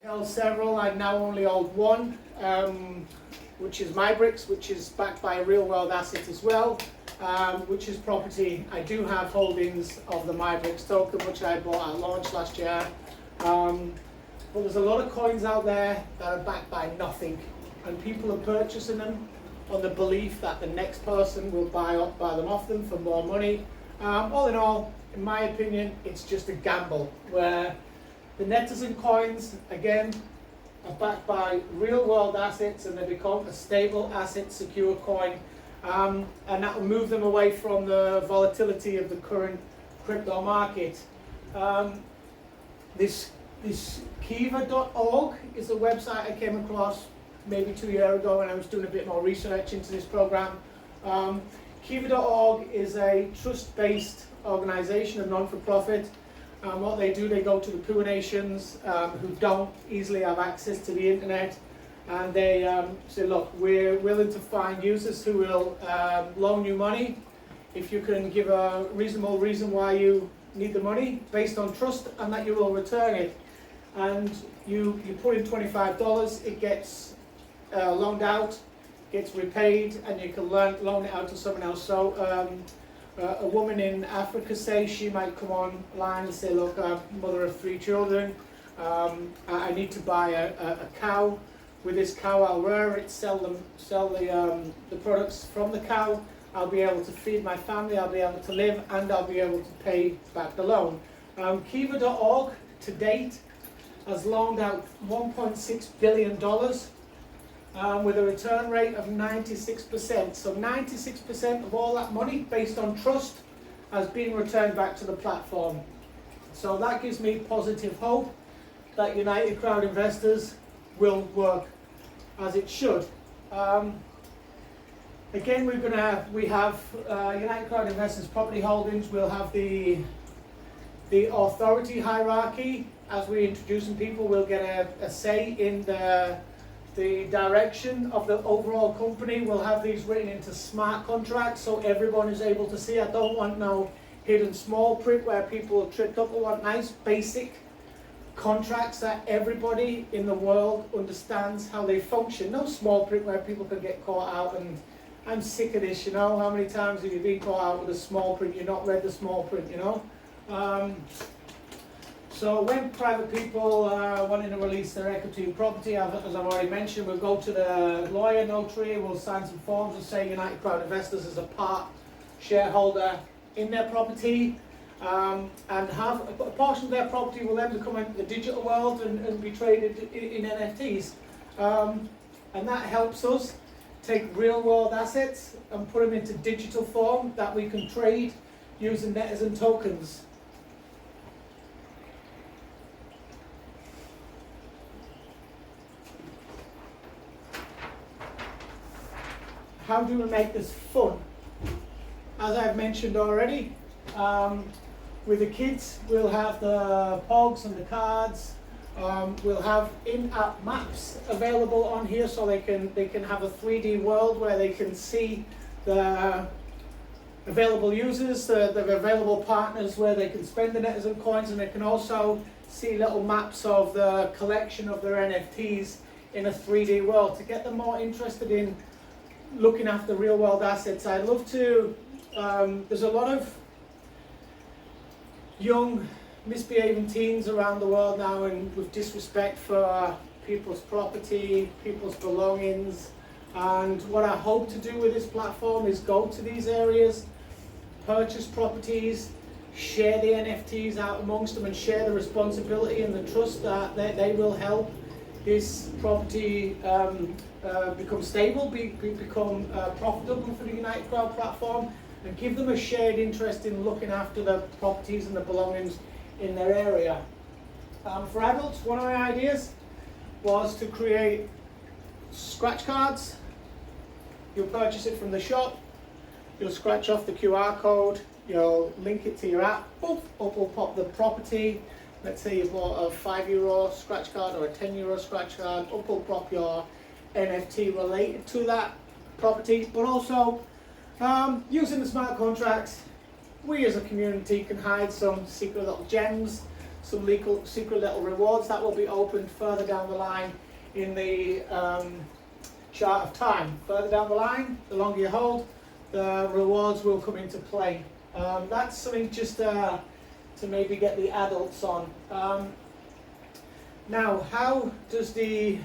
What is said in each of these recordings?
held several. I now only hold one, which is MyBricks, which is backed by a real world asset as well, which is property. I do have holdings of the MyBricks token, which I bought at launch last year. But there's a lot of coins out there that are backed by nothing, and people are purchasing them on the belief that the next person will buy them off them for more money. All in all, in my opinion, it's just a gamble where the Netizen coins, again, are backed by real world assets, and they become a stable asset, secure coin, and that will move them away from the volatility of the current crypto market. This Kiva.org is a website I came across maybe 2 years ago when I was doing a bit more research into this program. Kiva.org is a trust-based organization, a non-for-profit. What they do, they go to the poor nations who don't easily have access to the internet, and they say, look, we're willing to find users who will loan you money if you can give a reasonable reason why you need the money based on trust, and that you will return it. And you put in $25, it gets loaned out, gets repaid, and you can loan it out to someone else. So a woman in Africa, say, she might come online and say, look, I'm a mother of 3 children, I need to buy a cow. With this cow, I'll rear it, sell the products from the cow. I'll be able to feed my family, I'll be able to live, and I'll be able to pay back the loan. Kiva.org to date has loaned out $1.6 billion with a return rate of 96%. So 96% of all that money, based on trust, has been returned back to the platform. So that gives me positive hope that United Crowd Investors will work as it should. Again, we have United Crowd Investors property holdings. We'll have the authority hierarchy. As we introduce some people, we'll get a say in the direction of the overall company. We'll have these written into smart contracts so everyone is able to see. I don't want no hidden small print where people are tripped up. I want nice basic contracts that everybody in the world understands how they function. No small print where people can get caught out, and I'm sick of this, you know. How many times have you been caught out with a small print, you've not read the small print, you know? So when private people wanting to release their equity in property, as I've already mentioned, we'll go to the lawyer, notary, we'll sign some forms and say United Crowd Investors is a part shareholder in their property, and have a portion of their property will then become into the digital world and be traded in NFTs. And that helps us take real world assets and put them into digital form that we can trade using Netizen tokens. How do we make this fun? As I've mentioned already, with the kids, we'll have the pogs and the cards. We'll have in-app maps available on here, so they can have a 3D world where they can see the available users, the available partners where they can spend the Netizen coins, and they can also see little maps of the collection of their NFTs in a 3D world to get them more interested in looking after real world assets. I'd love to, there's a lot of young misbehaving teens around the world now, and with disrespect for people's property, people's belongings. And what I hope to do with this platform is go to these areas, purchase properties, share the NFTs out amongst them, and share the responsibility and the trust that they will help this property become stable, become profitable for the United Crowd platform, and give them a shared interest in looking after the properties and the belongings in their area. For adults, one of my ideas was to create scratch cards. You'll purchase it from the shop, you'll scratch off the QR code, you'll link it to your app, up will pop the property. Let's say you bought a €5 scratch card or a €10 scratch card, up will pop your NFT related to that property. But also, using the smart contracts, we as a community can hide some secret little gems, some secret little rewards that will be opened further down the line in the chart of time. Further down the line, the longer you hold, the rewards will come into play. That's something just to maybe get the adults on. Now, how does the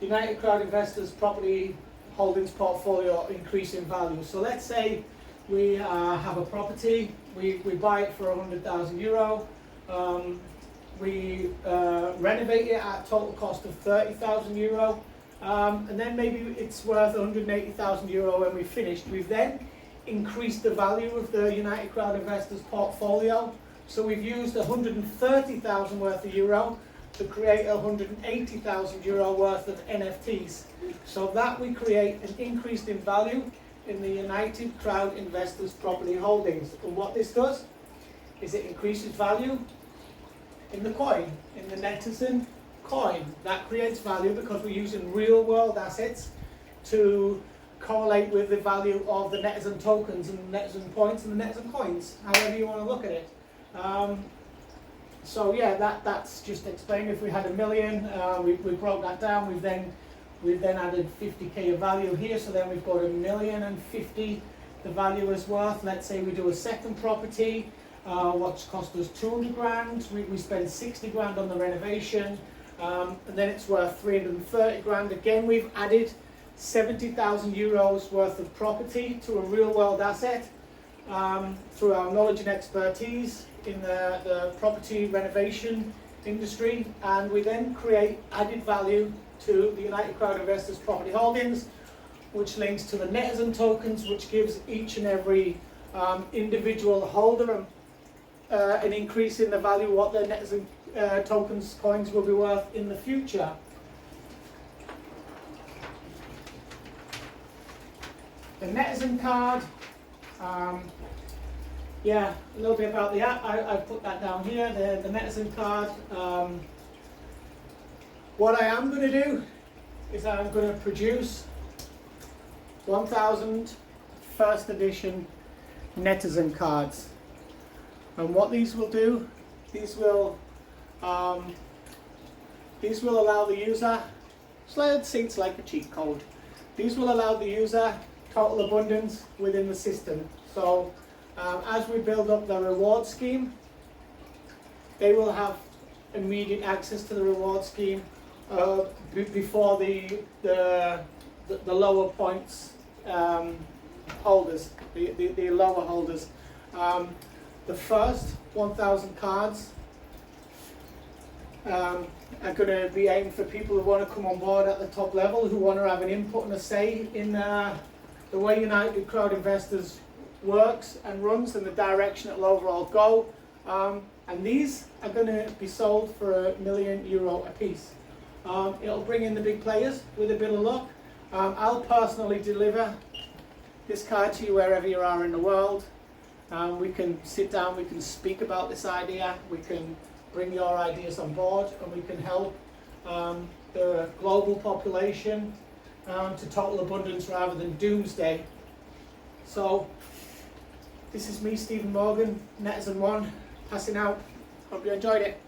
United Crowd Investors property holdings portfolio increase in value? So let's say we have a property, we buy it for €100,000, we renovate it at a total cost of €30,000, and then maybe it's worth €180,000 when we've finished. We've then increased the value of the United Crowd Investors portfolio. So we've used €130,000 worth of euro to create €180,000 worth of NFTs. So that we create an increase in value in the United Crowd Investors property holdings. And what this does is it increases value in the coin, in the Netizen coin. That creates value because we're using real world assets to correlate with the value of the Netizen tokens and the Netizen points and the Netizen coins, however you want to look at it. So yeah, that's just explained. If we had $1 million, we broke that down. We've then added 50k of value here, so then we've got $1,050,000 the value is worth. Let's say we do a second property, what's cost us 200 grand. We spend 60 grand on the renovation, and then it's worth 330 grand. Again, we've added 70,000 euros worth of property to a real world asset through our knowledge and expertise in the property renovation industry, and we then create added value to the United Crowd Investors property holdings, which links to the Netizen tokens, which gives each and every individual holder an increase in the value of what their Netizen tokens coins will be worth in the future. The Netizen card, yeah, a little bit about the app. I put that down here, the Netizen card. What I am going to do is I'm going to produce 1,000 first edition Netizen cards. And what these will do, these will allow the user, it's like a cheat code. These will allow the user total abundance within the system. So as we build up the reward scheme, they will have immediate access to the reward scheme before the lower points holders, the lower holders. The first 1,000 cards are going to be aimed for people who want to come on board at the top level, who want to have an input and a say in the way United Crowd Investors works and runs and the direction it will overall go. And these are going to be sold for €1 million a piece. It'll bring in the big players with a bit of luck. I'll personally deliver this card to you wherever you are in the world. We can sit down, we can speak about this idea, we can bring your ideas on board, and we can help the global population to total abundance rather than doomsday. So this is me, Stephen Morgan, Netizen One, passing out. Hope you enjoyed it.